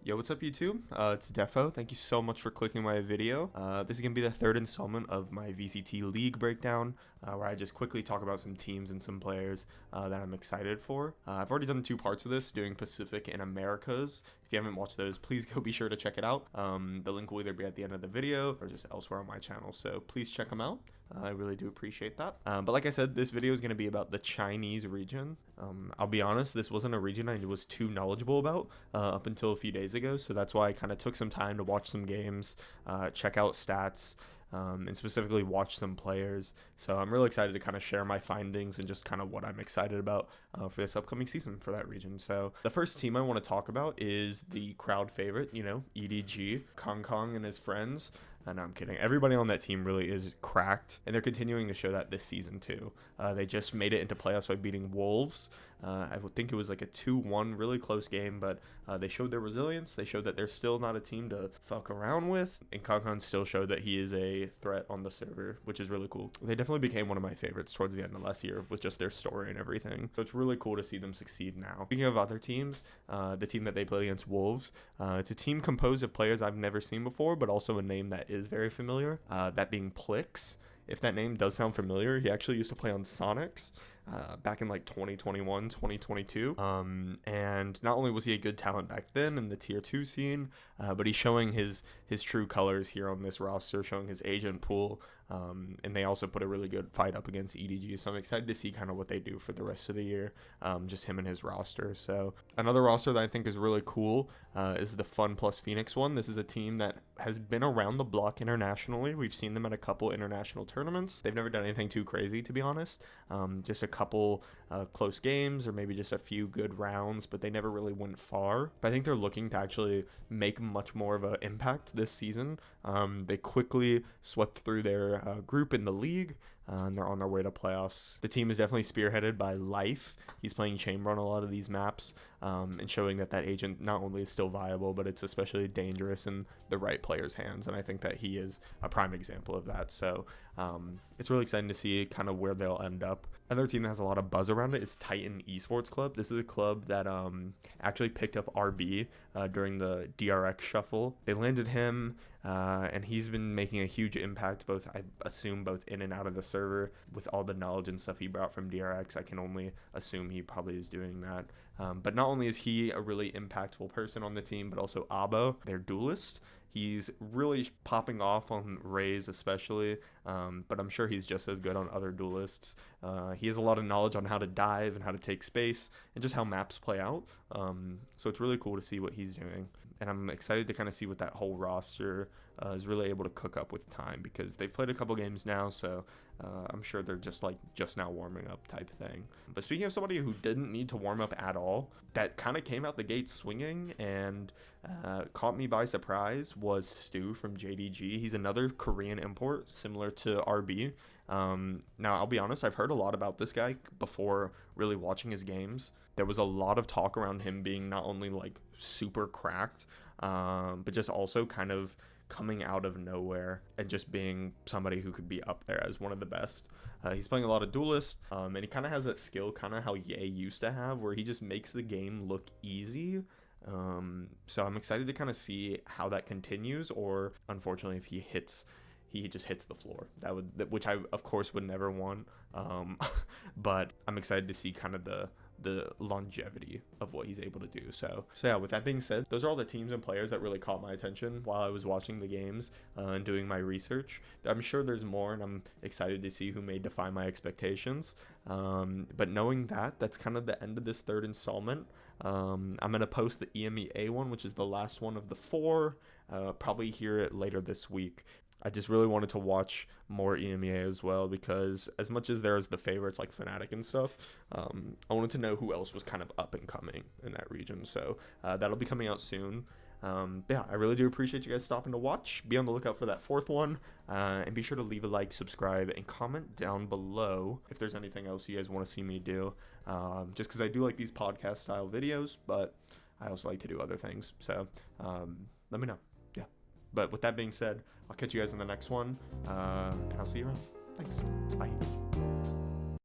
Yo, what's up YouTube? It's Defo. Thank you so much for clicking my video. This is going to be the third installment of my VCT League breakdown, where I just quickly talk about some teams and some players that I'm excited for. I've already done two parts of this, doing Pacific and Americas. If you haven't watched those, please go be sure to check it out. The link will either be at the end of the video or just elsewhere on my channel, so please check them out. I really do appreciate that. But like I said, this video is going to be about the Chinese region. I'll be honest, this wasn't a region I was too knowledgeable about up until a few days ago, so that's why I kind of took some time to watch some games, check out stats, and specifically watch some players. So I'm really excited to kind of share my findings and just kind of what I'm excited about for this upcoming season for that region. So the first team I want to talk about is the crowd favorite, EDG, Kong Kong and his friends. No, I'm kidding. Everybody on that team really is cracked, and they're continuing to show that this season too. They just made it into playoffs by beating Wolves. I would think it was like a 2-1, really close game, but they showed their resilience. They showed that they're still not a team to fuck around with, and Kankan still showed that he is a threat on the server, which is really cool. They definitely became one of my favorites towards the end of last year with just their story and everything. So it's really cool to see them succeed now. Speaking of other teams, the team that they played against Wolves, it's a team composed of players I've never seen before, but also a name that is very familiar, that being Plix. If that name does sound familiar, he actually used to play on Sonics back in like 2021, 2022. And not only was he a good talent back then in the tier 2 scene, but he's showing his true colors here on this roster, showing his agent pool. And they also put a really good fight up against EDG. So I'm excited to see kind of what they do for the rest of the year, just him and his roster. So another roster that I think is really cool is the Fun Plus Phoenix one. This is a team that has been around the block internationally. We've seen them at a couple international tournaments. They've never done anything too crazy, to be honest. Just a couple close games or maybe just a few good rounds, but they never really went far. But I think they're looking to actually make much more of an impact this season. They quickly swept through their group in the league, and they're on their way to playoffs. The team is definitely spearheaded by Life. He's playing Chamber on a lot of these maps, and showing that agent not only is still viable, but it's especially dangerous in the right player's hands, and I think that he is a prime example of that. So it's really exciting to see kind of where they'll end up. Another team that has a lot of buzz around it is Titan Esports Club. This is a club that actually picked up RB during the DRX shuffle. They landed him, and he's been making a huge impact, both I assume both in and out of the server. With all the knowledge and stuff he brought from DRX, I can only assume he probably is doing that. But not only is he a really impactful person on the team, but also Abo, their duelist. He's really popping off on Raze especially, but I'm sure he's just as good on other duelists. He has a lot of knowledge on how to dive and how to take space and just how maps play out. So it's really cool to see what he's doing. And I'm excited to kind of see what that whole roster is really able to cook up with time, because they've played a couple games now, so I'm sure they're just now warming up type thing. But speaking of somebody who didn't need to warm up at all, that kind of came out the gate swinging and caught me by surprise, was Stu from JDG. He's another Korean import similar to RB. Now, I'll be honest, I've heard a lot about this guy before really watching his games. There was a lot of talk around him being not only like super cracked, but just also kind of coming out of nowhere and just being somebody who could be up there as one of the best. He's playing a lot of duelist, and he kind of has that skill, kind of how Ye used to have, where he just makes the game look easy. So I'm excited to kind of see how that continues, or unfortunately if he just hits the floor. Which I of course would never want. But I'm excited to see kind of the longevity of what he's able to do. So yeah, with that being said, those are all the teams and players that really caught my attention while I was watching the games and doing my research. I'm sure there's more, and I'm excited to see who may defy my expectations. But knowing that's kind of the end of this third installment. I'm going to post the EMEA one, which is the last one of the 4, probably hear it later this week. I just really wanted to watch more EMEA as well, because as much as there's the favorites like Fnatic and stuff, I wanted to know who else was kind of up and coming in that region. So that'll be coming out soon. Yeah, I really do appreciate you guys stopping to watch. Be on the lookout for that 4th one, and be sure to leave a like, subscribe, and comment down below if there's anything else you guys want to see me do. Just because I do like these podcast style videos, but I also like to do other things. So let me know. But with that being said, I'll catch you guys in the next one, and I'll see you around. Thanks. Bye.